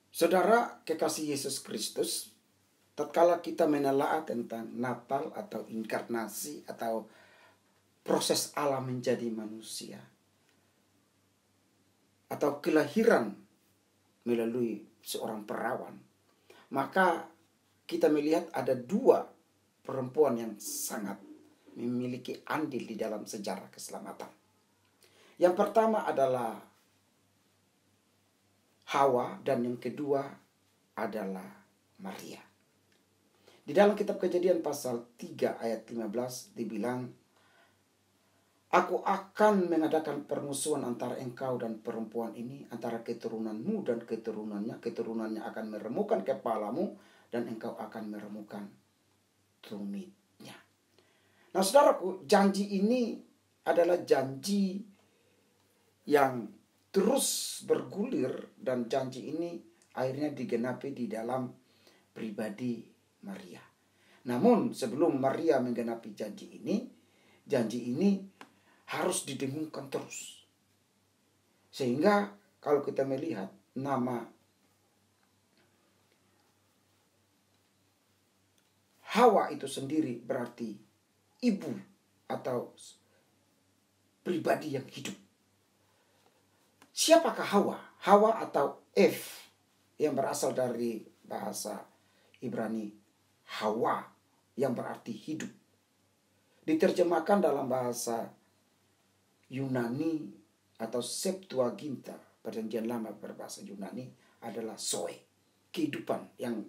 Saudara kekasih Yesus Kristus, tatkala kita menelaah tentang Natal atau inkarnasi atau proses Allah menjadi manusia, atau kelahiran melalui seorang perawan, maka kita melihat ada dua perempuan yang sangat memiliki andil di dalam sejarah keselamatan. Yang pertama adalah Hawa dan yang kedua adalah Maria. Di dalam kitab Kejadian pasal 3 ayat 15 dibilang, "Aku akan mengadakan permusuhan antara engkau dan perempuan ini, antara keturunanmu dan keturunannya. Keturunannya akan meremukkan kepalamu dan engkau akan meremukkan tumitnya." Nah saudaraku, janji ini adalah janji yang terus bergulir dan janji ini akhirnya digenapi di dalam pribadi Maria. Namun sebelum Maria menggenapi janji ini harus didengungkan terus. Sehingga kalau kita melihat nama Hawa itu sendiri berarti ibu atau pribadi yang hidup. Siapakah Hawa? Hawa atau Eve yang berasal dari bahasa Ibrani Hawa yang berarti hidup. Diterjemahkan dalam bahasa Yunani atau Septuaginta, perjanjian lama berbahasa Yunani, adalah Zoe, kehidupan yang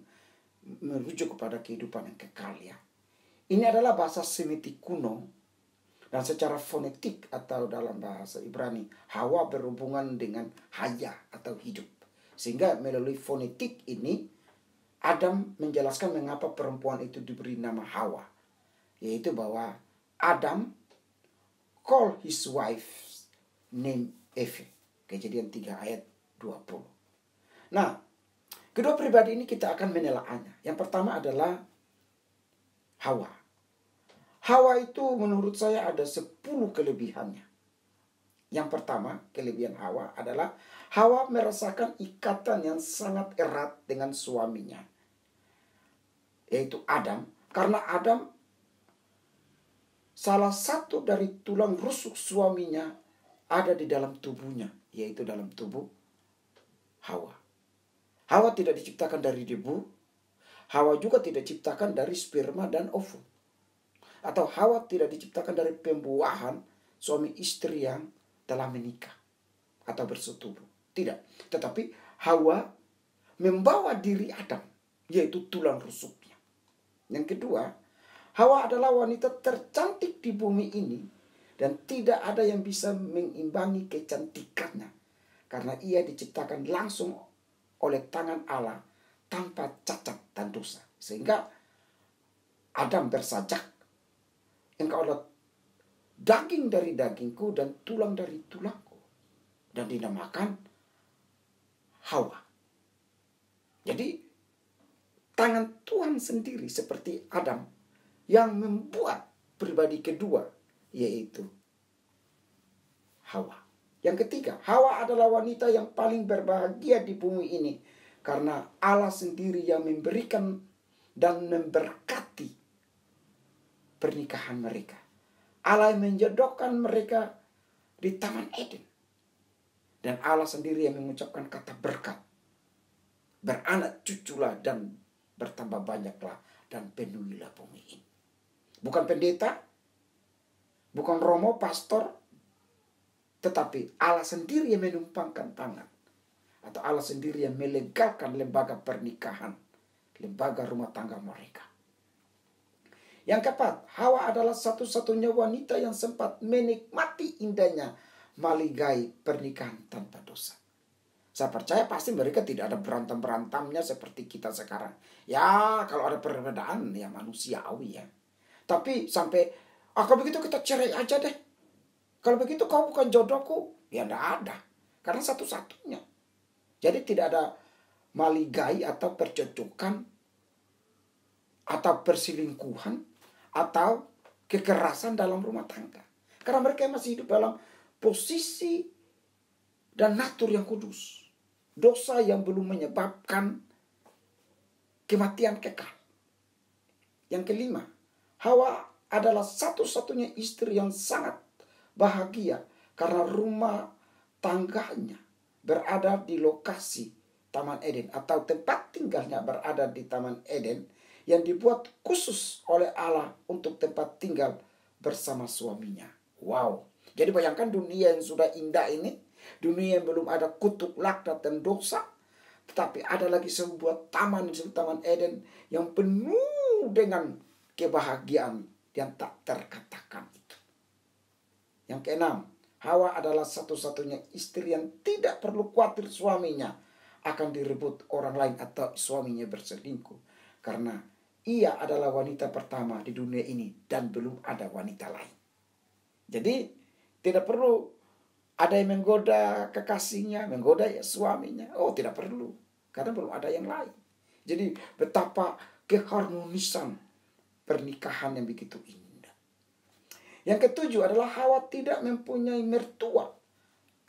merujuk kepada kehidupan yang kekal ya. Ini adalah bahasa Semitik kuno. Dan secara fonetik atau dalam bahasa Ibrani, Hawa berhubungan dengan haya atau hidup. Sehingga melalui fonetik ini, Adam menjelaskan mengapa perempuan itu diberi nama Hawa. Yaitu bahwa Adam call his wife name Eve. Kejadian 3 ayat 20. Nah, kedua pribadi ini kita akan menelaahnya. Yang pertama adalah Hawa. Hawa itu menurut saya ada 10 kelebihannya. Yang pertama, kelebihan Hawa adalah Hawa merasakan ikatan yang sangat erat dengan suaminya, yaitu Adam. Karena Adam salah satu dari tulang rusuk suaminya ada di dalam tubuhnya, yaitu dalam tubuh Hawa. Hawa tidak diciptakan dari debu. Hawa juga tidak diciptakan dari sperma dan ovum. Atau Hawa tidak diciptakan dari pembuahan suami istri yang telah menikah atau bersetubuh. Tidak. Tetapi Hawa membawa diri Adam, yaitu tulang rusuknya. Yang kedua, Hawa adalah wanita tercantik di bumi ini dan tidak ada yang bisa mengimbangi kecantikannya. Karena ia diciptakan langsung oleh tangan Allah tanpa cacat dan dosa. Sehingga Adam bersajak, "Engkau adalah daging dari dagingku dan tulang dari tulangku." Dan dinamakan Hawa. Jadi tangan Tuhan sendiri seperti Adam yang membuat pribadi kedua, yaitu Hawa. Yang ketiga, Hawa adalah wanita yang paling berbahagia di bumi ini. Karena Allah sendiri yang memberikan dan memberkati pernikahan mereka. Allah yang menjodohkan mereka di Taman Eden. Dan Allah sendiri yang mengucapkan kata berkat. "Beranak cuculah dan bertambah banyaklah dan penuhilah bumi ini." Bukan pendeta, bukan romo, pastor, tetapi Allah sendiri yang menumpangkan tangan. Atau Allah sendiri yang melegalkan lembaga pernikahan, lembaga rumah tangga mereka. Yang keempat, Hawa adalah satu-satunya wanita yang sempat menikmati indahnya maligai pernikahan tanpa dosa. Saya percaya pasti mereka tidak ada berantem-berantamnya seperti kita sekarang. Ya, kalau ada perbedaan ya manusiawi ya. Tapi sampai, kalau begitu kita cerai aja deh. Kalau begitu kau bukan jodohku. Ya tidak ada. Karena satu-satunya. Jadi tidak ada maligai atau percocokan atau perselingkuhan atau kekerasan dalam rumah tangga. Karena mereka masih hidup dalam posisi dan natur yang kudus. dosa yang belum menyebabkan kematian kekal. Yang kelima, Hawa adalah satu-satunya istri yang sangat bahagia karena rumah tangganya berada di lokasi Taman Eden, atau tempat tinggalnya berada di Taman Eden yang dibuat khusus oleh Allah untuk tempat tinggal bersama suaminya. Wow. Jadi bayangkan dunia yang sudah indah ini, dunia yang belum ada kutuk, laknat dan dosa, tetapi ada lagi sebuah taman disebut Taman Eden yang penuh dengan kebahagiaan yang tak terkatakan itu. Yang keenam, Hawa adalah satu-satunya istri yang tidak perlu khawatir suaminya akan direbut orang lain atau suaminya berselingkuh. Karena ia adalah wanita pertama di dunia ini dan belum ada wanita lain. Jadi tidak perlu ada yang menggoda kekasihnya, menggoda suaminya. Oh, tidak perlu. Karena belum ada yang lain. Jadi betapa keharmonisan pernikahan yang begitu indah. Yang ketujuh adalah Hawa tidak mempunyai mertua,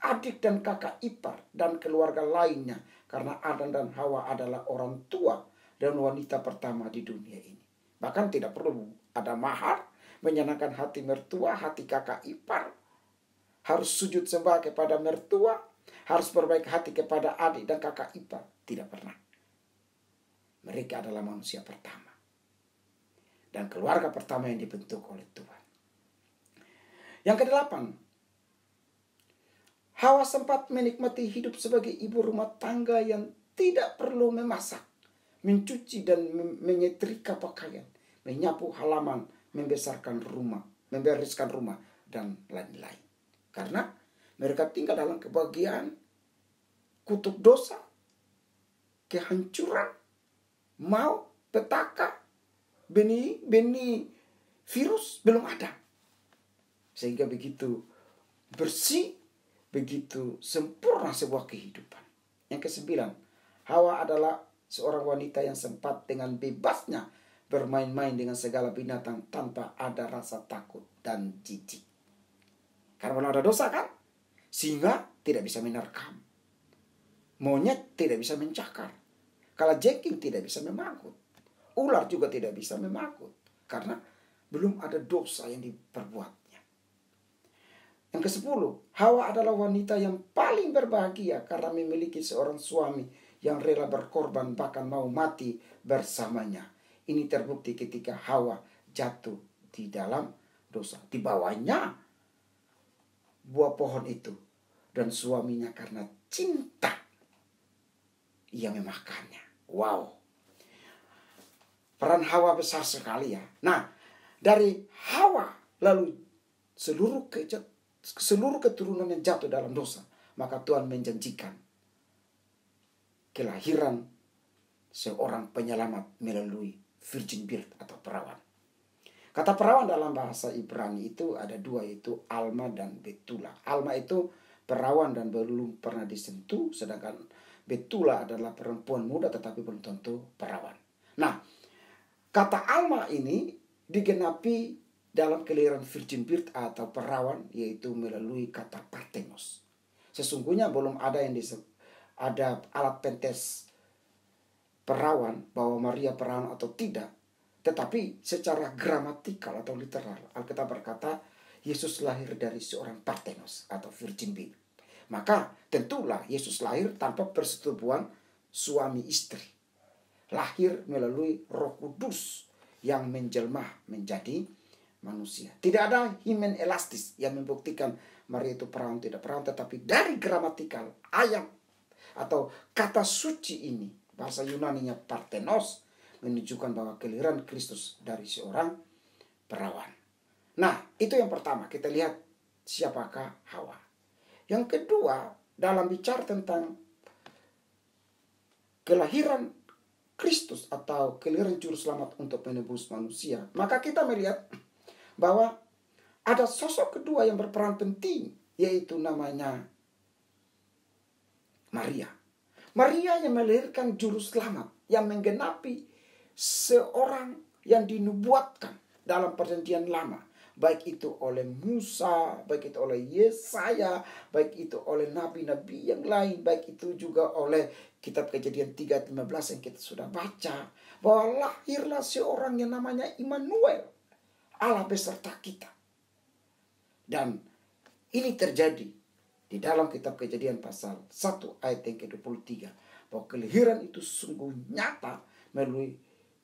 adik dan kakak ipar dan keluarga lainnya. Karena Adam dan Hawa adalah orang tua dan wanita pertama di dunia ini. Bahkan tidak perlu ada mahar, menyenangkan hati mertua, hati kakak ipar. Harus sujud sembah kepada mertua, harus berbaik hati kepada adik dan kakak ipar. Tidak pernah. Mereka adalah manusia pertama dan keluarga pertama yang dibentuk oleh Tuhan. Yang kedelapan, Hawa sempat menikmati hidup sebagai ibu rumah tangga yang tidak perlu memasak, mencuci dan menyetrika pakaian, menyapu halaman, membereskan rumah, dan lain-lain. Karena mereka tinggal dalam kebahagiaan, kutuk dosa, kehancuran, mau, petaka, benih virus belum ada. Sehingga begitu bersih, begitu sempurna sebuah kehidupan. Yang kesembilan, Hawa adalah seorang wanita yang sempat dengan bebasnya bermain-main dengan segala binatang tanpa ada rasa takut dan jijik. Karena belum ada dosa kan? Singa tidak bisa menerkam. Monyet tidak bisa mencakar. Kalajengking tidak bisa memangkut. Ular juga tidak bisa memangkut. Karena belum ada dosa yang diperbuatnya. Yang ke-10, Hawa adalah wanita yang paling berbahagia karena memiliki seorang suami yang rela berkorban bahkan mau mati bersamanya. Ini terbukti ketika Hawa jatuh di dalam dosa. Dibawanya buah pohon itu. Dan suaminya karena cinta ia memakannya. Wow. Peran Hawa besar sekali ya. Nah, dari Hawa lalu seluruh keturunan yang jatuh dalam dosa, maka Tuhan menjanjikan kelahiran seorang penyelamat melalui virgin birth atau perawan. Kata perawan dalam bahasa Ibrani itu ada dua, yaitu Alma dan Betula. Alma itu perawan dan belum pernah disentuh, sedangkan Betula adalah perempuan muda tetapi belum tentu perawan. Nah, kata Alma ini digenapi dalam kelahiran virgin birth atau perawan, yaitu melalui kata partenos. Sesungguhnya belum ada ada alat pentes perawan bahwa Maria perawan atau tidak. Tetapi secara gramatikal atau literal, Alkitab berkata Yesus lahir dari seorang partenos atau virgin birth. Maka tentulah Yesus lahir tanpa persetubuhan suami istri. Lahir melalui Roh Kudus yang menjelma menjadi manusia. Tidak ada himen elastis yang membuktikan Maria itu perawan tidak perawan, tetapi dari gramatikal ayat atau kata suci ini, bahasa Yunaninya partenos, menunjukkan bahwa kelahiran Kristus dari seorang perawan. Nah, itu yang pertama, kita lihat siapakah Hawa. Yang kedua, dalam bicara tentang kelahiran Kristus atau kelahiran juru selamat untuk menebus manusia, maka kita melihat bahwa ada sosok kedua yang berperan penting, yaitu namanya Maria. Maria yang melahirkan juru selamat, yang menggenapi seorang yang dinubuatkan dalam perjanjian lama, baik itu oleh Musa, baik itu oleh Yesaya, baik itu oleh nabi-nabi yang lain, baik itu juga oleh kitab Kejadian 3 ayat 15 yang kita sudah baca, bahwa lahirlah seorang yang namanya Immanuel, Allah beserta kita. Dan ini terjadi di dalam kitab Kejadian pasal 1 ayat yang ke-23, bahwa kelahiran itu sungguh nyata melalui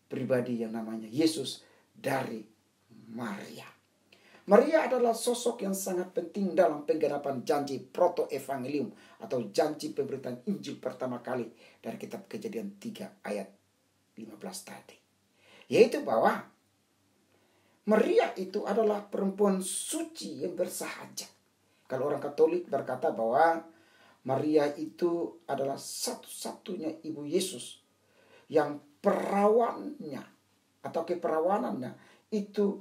pribadi yang namanya Yesus dari Maria. Maria adalah sosok yang sangat penting dalam penggenapan janji proto-evangelium atau janji pemberitaan Injil pertama kali dari kitab Kejadian 3 ayat 15 tadi. Yaitu bahwa Maria itu adalah perempuan suci yang bersahaja. Kalau orang Katolik berkata bahwa Maria itu adalah satu-satunya ibu Yesus yang perawannya atau keperawanannya itu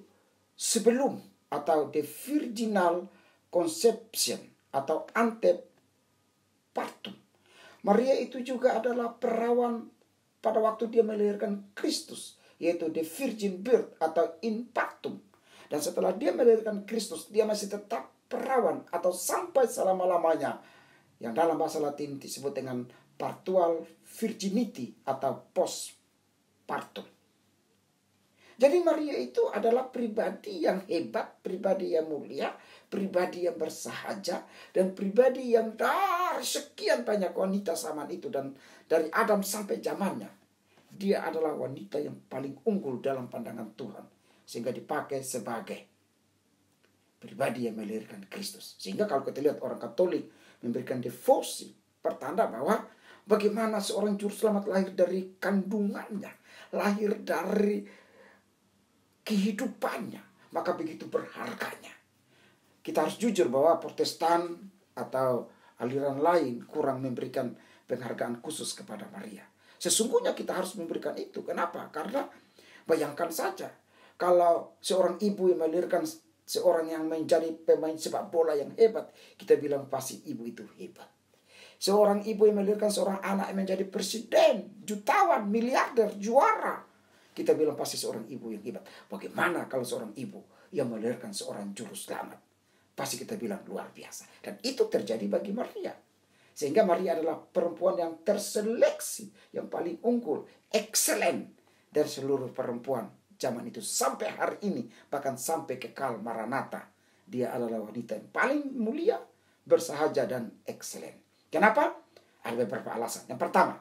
sebelum atau the virginal conception atau antepartum. Maria itu juga adalah perawan pada waktu dia melahirkan Kristus, yaitu the virgin birth atau in partum. Dan setelah dia melahirkan Kristus, dia masih tetap perawan atau sampai selama-lamanya, yang dalam bahasa Latin disebut dengan partual virginity atau postpartum. Jadi Maria itu adalah pribadi yang hebat, pribadi yang mulia, pribadi yang bersahaja, dan pribadi yang dari sekian banyak wanita zaman itu dan dari Adam sampai zamannya, dia adalah wanita yang paling unggul dalam pandangan Tuhan, sehingga dipakai sebagai pribadi yang melahirkan Kristus. Sehingga kalau kita lihat orang Katolik memberikan devosi, pertanda bahwa bagaimana seorang juru selamat lahir dari kandungannya, lahir dari kehidupannya, maka begitu berharganya. Kita harus jujur bahwa Protestan atau aliran lain kurang memberikan penghargaan khusus kepada Maria. Sesungguhnya kita harus memberikan itu. Kenapa? Karena bayangkan saja, kalau seorang ibu yang melahirkan seorang yang menjadi pemain sepak bola yang hebat, kita bilang pasti ibu itu hebat. Seorang ibu yang melahirkan seorang anak yang menjadi presiden, jutawan, miliarder, juara, kita bilang pasti seorang ibu yang hebat. Bagaimana kalau seorang ibu yang melahirkan seorang juru selamat? Pasti kita bilang luar biasa. Dan itu terjadi bagi Maria. Sehingga Maria adalah perempuan yang terseleksi, yang paling unggul, excellent dari seluruh perempuan zaman itu sampai hari ini, bahkan sampai kekal Maranatha. Dia adalah wanita yang paling mulia, bersahaja, dan excellent. Kenapa? Ada beberapa alasan. Yang pertama,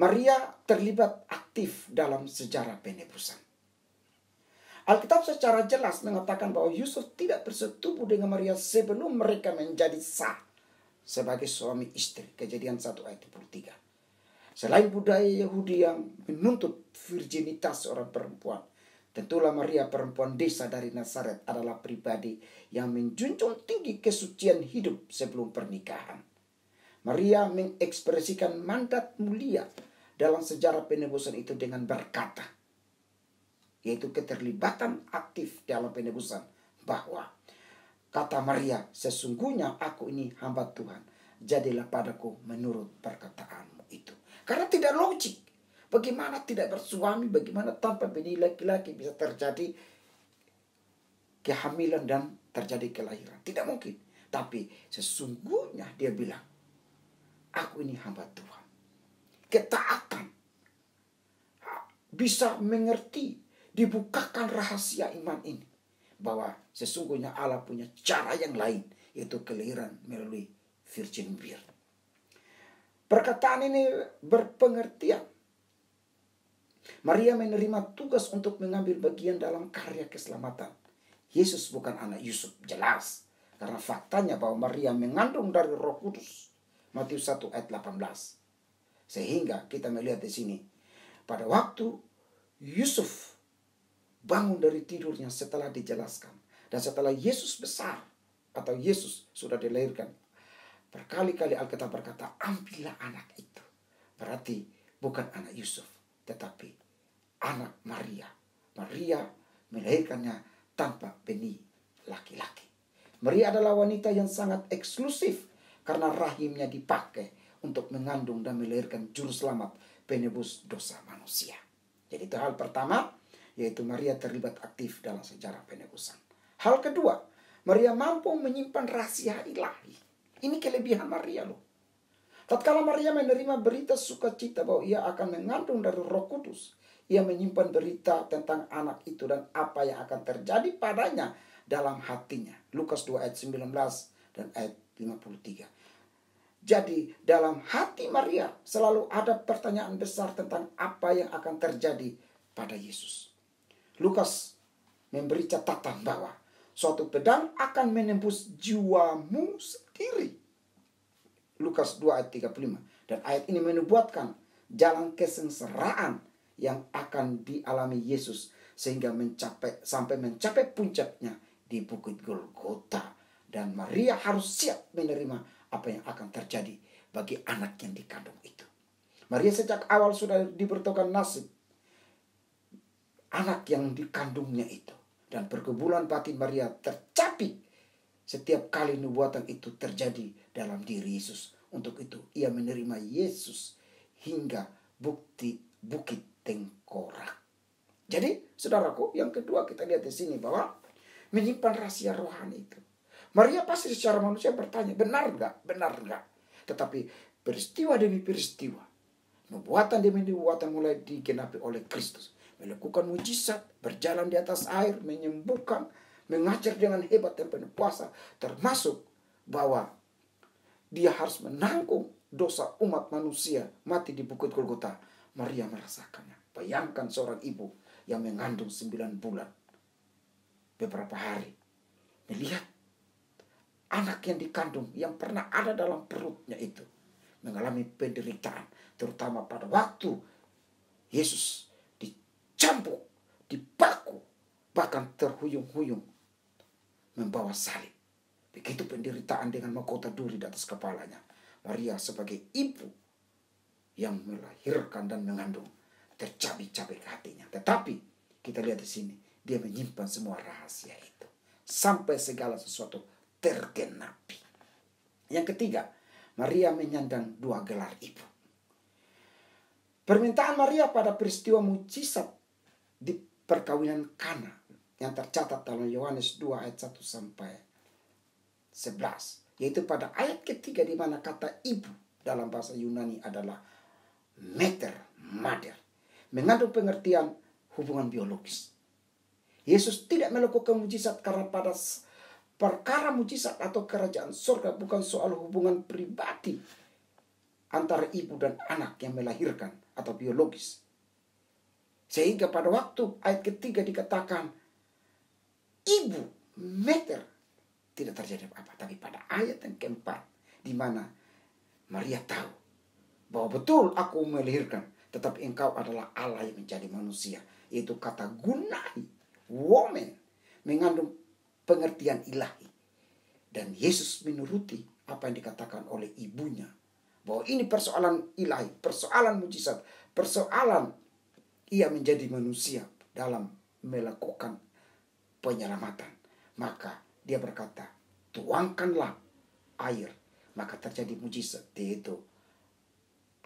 Maria terlibat aktif dalam sejarah penebusan. Alkitab secara jelas mengatakan bahwa Yusuf tidak bersetubuh dengan Maria sebelum mereka menjadi sah sebagai suami istri. Kejadian 1 ayat 23. Selain budaya Yahudi yang menuntut virginitas seorang perempuan, tentulah Maria, perempuan desa dari Nazaret, adalah pribadi yang menjunjung tinggi kesucian hidup sebelum pernikahan. Maria mengekspresikan mandat mulia dalam sejarah penebusan itu dengan berkata, yaitu keterlibatan aktif dalam penebusan, bahwa kata Maria, sesungguhnya aku ini hamba Tuhan, jadilah padaku menurut perkataanmu itu. Karena tidak logik, bagaimana tidak bersuami, bagaimana tanpa bini laki-laki bisa terjadi kehamilan dan terjadi kelahiran. Tidak mungkin. Tapi sesungguhnya dia bilang, aku ini hamba Tuhan. Ketaatan, bisa mengerti, dibukakan rahasia iman ini, bahwa sesungguhnya Allah punya cara yang lain, yaitu kelahiran melalui virgin birth. Perkataan ini berpengertian Maria menerima tugas untuk mengambil bagian dalam karya keselamatan. Yesus bukan anak Yusuf, jelas, karena faktanya bahwa Maria mengandung dari Roh Kudus. Matius 1 ayat 18. Sehingga kita melihat di sini, pada waktu Yusuf bangun dari tidurnya setelah dijelaskan, dan setelah Yesus besar atau Yesus sudah dilahirkan, berkali-kali Alkitab berkata, ambillah anak itu. Berarti bukan anak Yusuf, tetapi anak Maria. Maria melahirkannya tanpa benih laki-laki. Maria adalah wanita yang sangat eksklusif karena rahimnya dipakai untuk mengandung dan melahirkan juru selamat penebus dosa manusia. Jadi itu hal pertama, yaitu Maria terlibat aktif dalam sejarah penebusan. Hal kedua, Maria mampu menyimpan rahasia ilahi. Ini kelebihan Maria loh. Tatkala Maria menerima berita sukacita bahwa ia akan mengandung dari Roh Kudus, ia menyimpan berita tentang anak itu dan apa yang akan terjadi padanya dalam hatinya. Lukas 2 ayat 19 dan ayat 53. Jadi dalam hati Maria selalu ada pertanyaan besar tentang apa yang akan terjadi pada Yesus. Lukas memberi catatan bahwa suatu pedang akan menembus jiwamu sendiri. Lukas 2 ayat 35. Dan ayat ini menubuatkan jalan kesengsaraan yang akan dialami Yesus sehingga sampai mencapai puncaknya di Bukit Golgota. Dan Maria harus siap menerima apa yang akan terjadi bagi anak yang dikandung itu. Maria sejak awal sudah diberitahukan nasib anak yang dikandungnya itu. Dan pergumulan batin Maria tercapai setiap kali nubuatan itu terjadi dalam diri Yesus. Untuk itu ia menerima Yesus hingga bukit tengkorak. Jadi saudaraku, yang kedua kita lihat di sini bahwa menyimpan rahasia rohani itu. Maria pasti secara manusia bertanya, benar enggak? Benar enggak? Tetapi peristiwa demi peristiwa, nubuatan demi nubuatan mulai digenapi oleh Kristus. Melakukan mujizat, berjalan di atas air, menyembuhkan, mengajar dengan hebat dan penuh kuasa. Termasuk bahwa dia harus menanggung dosa umat manusia mati di Bukit Golgota. Maria merasakannya. Bayangkan seorang ibu yang mengandung 9 bulan. Beberapa hari. Melihat anak yang dikandung yang pernah ada dalam perutnya itu mengalami penderitaan. Terutama pada waktu Yesus dicambuk, dipaku, bahkan terhuyung-huyung membawa salib. Begitu penderitaan dengan mahkota duri di atas kepalanya. Maria sebagai ibu yang melahirkan dan mengandung tercabik-cabik hatinya. Tetapi kita lihat di sini, dia menyimpan semua rahasia itu sampai segala sesuatu tergenapi. Yang ketiga, Maria menyandang 2 gelar ibu. Permintaan Maria pada peristiwa mujizat di perkawinan Kana yang tercatat dalam Yohanes 2 ayat 1 sampai 11. Yaitu pada ayat ketiga di mana kata ibu dalam bahasa Yunani adalah mater, mother. Mengandung pengertian hubungan biologis. Yesus tidak melakukan mujizat karena pada perkara mujizat atau kerajaan surga bukan soal hubungan pribadi antara ibu dan anak yang melahirkan atau biologis. Sehingga pada waktu ayat ketiga dikatakan ibu, mater, tidak terjadi apa-apa. Tapi pada ayat yang keempat, di mana Maria tahu bahwa betul aku melahirkan, tetapi engkau adalah Allah yang menjadi manusia. Yaitu kata gunai, woman, mengandung pengertian ilahi. Dan Yesus menuruti apa yang dikatakan oleh ibunya. Bahwa ini persoalan ilahi, persoalan mujizat, persoalan ia menjadi manusia dalam melakukan penyelamatan. Maka dia berkata, tuangkanlah air. Maka terjadi mujizat, yaitu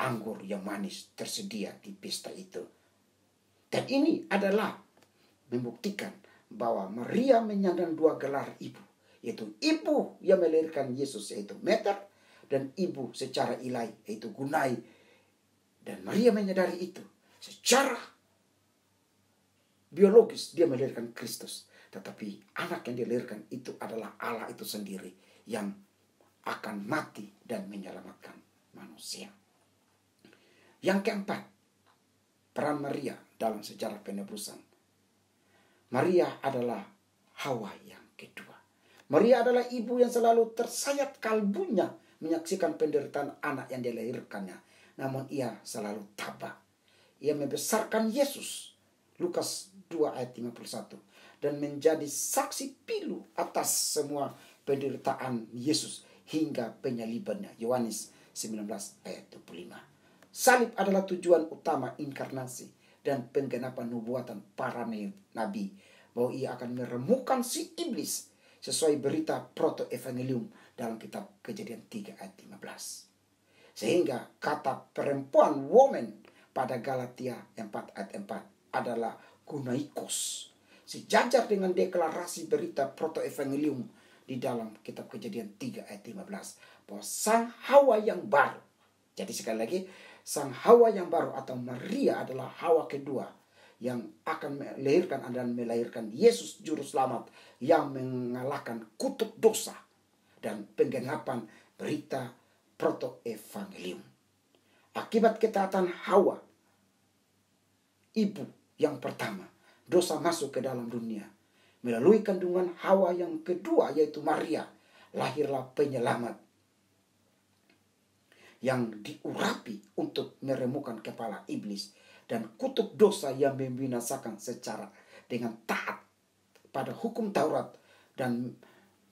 anggur yang manis tersedia di pesta itu. Dan ini adalah membuktikan bahwa Maria menyandang 2 gelar ibu. Yaitu ibu yang melahirkan Yesus, yaitu mater. Dan ibu secara ilahi, yaitu gunai. Dan Maria menyadari itu. Secara biologis dia melahirkan Kristus. Tetapi anak yang dilahirkan itu adalah Allah itu sendiri yang akan mati dan menyelamatkan manusia. Yang keempat, peran Maria dalam sejarah penebusan. Maria adalah Hawa yang kedua. Maria adalah ibu yang selalu tersayat kalbunya menyaksikan penderitaan anak yang dilahirkannya. Namun ia selalu tabah. Ia membesarkan Yesus. Lukas 2 ayat 51. Dan menjadi saksi pilu atas semua penderitaan Yesus hingga penyalibannya. Yohanes 19 ayat 25. Salib adalah tujuan utama inkarnasi dan penggenapan nubuatan para nabi. Bahwa ia akan meremukkan si iblis sesuai berita proto-evangelium dalam kitab Kejadian 3 ayat 15. Sehingga kata perempuan woman pada Galatia 4 ayat 4 adalah gunaikos. Sejajar dengan deklarasi berita protoevangelium di dalam kitab Kejadian 3 ayat 15. Bahwa sang Hawa yang baru. Jadi sekali lagi, sang Hawa yang baru atau Maria adalah Hawa kedua yang akan melahirkan Yesus Juru Selamat yang mengalahkan kutuk dosa dan penggenapan berita protoevangelium. Akibat ketaatan Hawa, ibu yang pertama, dosa masuk ke dalam dunia. Melalui kandungan Hawa yang kedua yaitu Maria, lahirlah penyelamat yang diurapi untuk meremukkan kepala iblis dan kutuk dosa yang membinasakan secara dengan taat pada hukum Taurat dan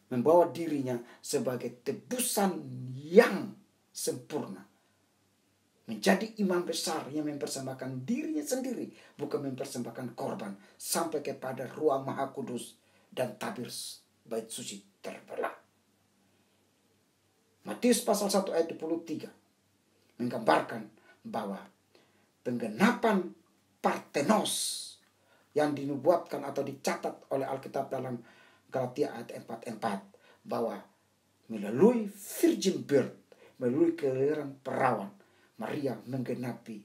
membawa dirinya sebagai tebusan yang sempurna. Menjadi imam besar yang mempersembahkan dirinya sendiri, bukan mempersembahkan korban, sampai kepada ruang maha kudus dan tabir bait suci terbelah. Matius pasal 1 ayat 23 menggambarkan bahwa penggenapan Parthenos yang dinubuatkan atau dicatat oleh Alkitab dalam Galatia ayat 4:4 bahwa melalui virgin birth, melalui kelahiran perawan, Maria menggenapi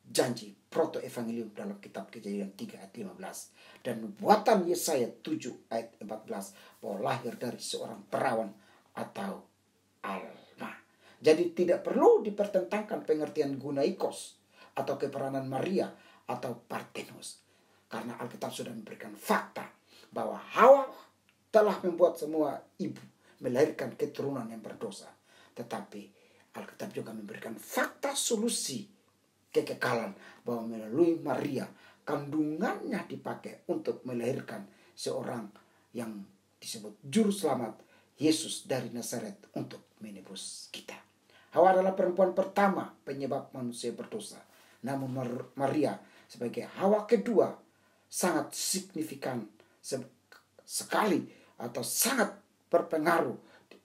janji protoevangelium dalam kitab Kejadian 3 ayat 15 dan nubuatan Yesaya 7 ayat 14 bahwa lahir dari seorang perawan atau alma. Jadi tidak perlu dipertentangkan pengertian gunaikos atau keperanan Maria atau Parthenos, karena Alkitab sudah memberikan fakta bahwa Hawa telah membuat semua ibu melahirkan keturunan yang berdosa. Tetapi Alkitab juga memberikan fakta solusi kekekalan bahwa melalui Maria kandungannya dipakai untuk melahirkan seorang yang disebut Juru Selamat, Yesus dari Nazaret, untuk menebus kita. Hawa adalah perempuan pertama penyebab manusia berdosa. Namun Maria sebagai Hawa kedua sangat signifikan sekali atau sangat berpengaruh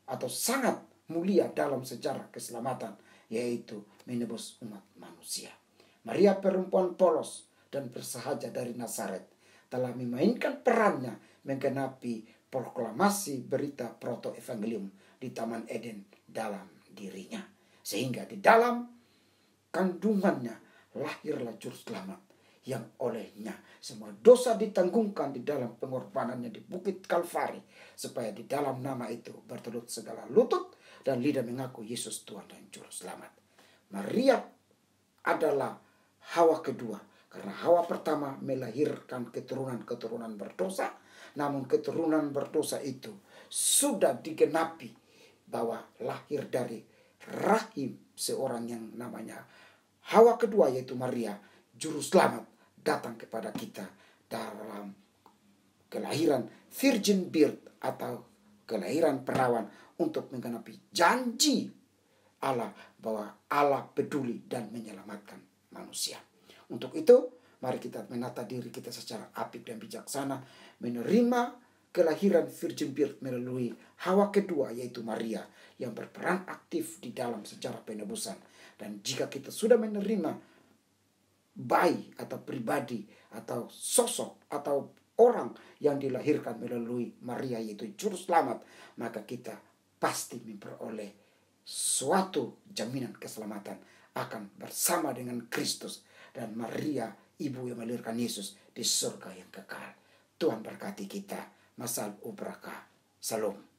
atau sangat mulia dalam sejarah keselamatan, yaitu menebus umat manusia. Maria perempuan polos dan bersahaja dari Nazaret telah memainkan perannya menggenapi proklamasi berita protoevangelium di Taman Eden dalam dirinya. Sehingga di dalam kandungannya lahirlah Juru Selamat yang olehnya semua dosa ditanggungkan di dalam pengorbanannya di Bukit Kalvari, supaya di dalam nama itu bertelut segala lutut dan lidah mengaku Yesus Tuhan dan Juru Selamat. Maria adalah Hawa kedua, karena Hawa pertama melahirkan keturunan-keturunan berdosa, namun keturunan berdosa itu sudah digenapi bahwa lahir dari rahim seorang yang namanya Hawa kedua yaitu Maria, Juru Selamat datang kepada kita dalam kelahiran virgin birth atau kelahiran perawan untuk menggenapi janji Allah bahwa Allah peduli dan menyelamatkan manusia. Untuk itu, mari kita menata diri kita secara apik dan bijaksana, menerima kelahiran virgin birth melalui Hawa kedua yaitu Maria yang berperan aktif di dalam sejarah penebusan. Dan jika kita sudah menerima bayi atau pribadi atau sosok atau orang yang dilahirkan melalui Maria yaitu Juru Selamat, maka kita pasti memperoleh suatu jaminan keselamatan akan bersama dengan Kristus dan Maria, ibu yang melahirkan Yesus, di surga yang kekal. Tuhan berkati kita. Masal ubraka. Salam.